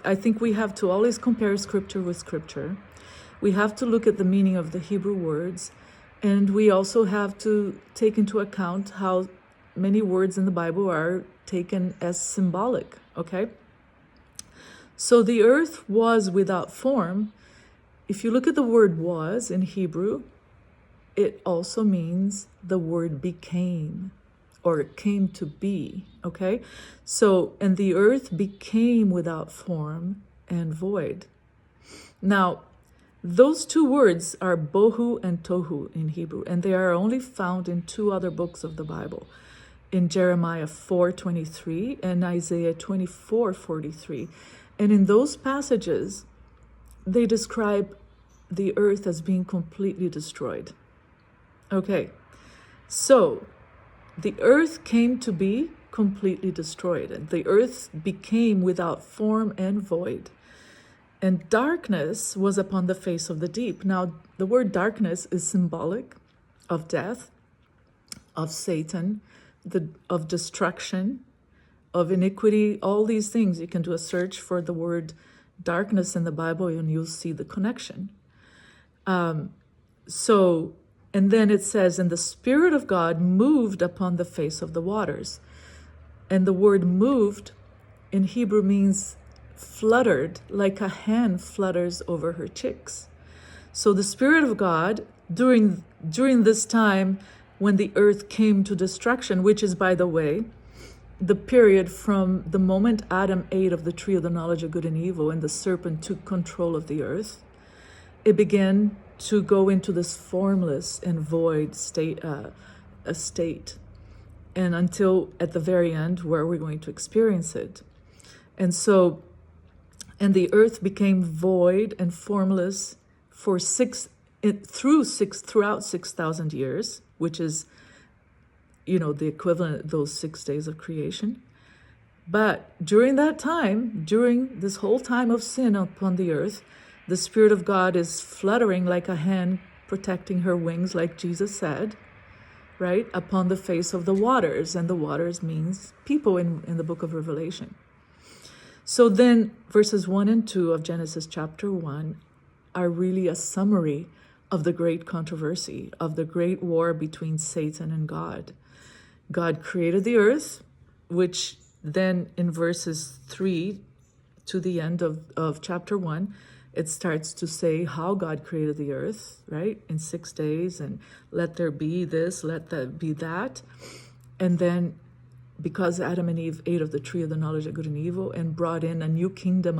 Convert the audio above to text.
I think we have to always compare scripture with scripture. We have to look at the meaning of the Hebrew words, and we also have to take into account how many words in the Bible are taken as symbolic, okay? So the earth was without form. If you look at the word was in Hebrew, it also means the word became, or came to be, okay? So, and the earth became without form and void. Now, those two words are bohu and tohu in Hebrew, and they are only found in two other books of the Bible, in Jeremiah 4:23 and Isaiah 24:43. And in those passages, they describe the earth as being completely destroyed. Okay, so the earth came to be completely destroyed, and the earth became without form and void. And darkness was upon the face of the deep. Now, the word darkness is symbolic of death, of Satan, of destruction, of iniquity, all these things. You can do a search for the word darkness in the Bible and you'll see the connection. And then it says, and the Spirit of God moved upon the face of the waters. And the word moved in Hebrew means fluttered, like a hen flutters over her chicks. So the Spirit of God, during this time when the earth came to destruction, which is, by the way, the period from the moment Adam ate of the tree of the knowledge of good and evil and the serpent took control of the earth, it began to go into this formless and void state, and until at the very end where we're going to experience it. And so, and the earth became void and formless for throughout 6,000 years, which is, the equivalent of those 6 days of creation. But during that time, during this whole time of sin upon the earth, the Spirit of God is fluttering like a hen protecting her wings, like Jesus said, right, upon the face of the waters. And the waters means people in the book of Revelation. So then verses 1 and 2 of Genesis chapter 1 are really a summary of the great controversy, of the great war between Satan and God. God created the earth, which then in verses 3 to the end of chapter 1, it starts to say how God created the earth, right, in 6 days, and let there be this, let there be that. And then because Adam and Eve ate of the tree of the knowledge of good and evil and brought in a new kingdom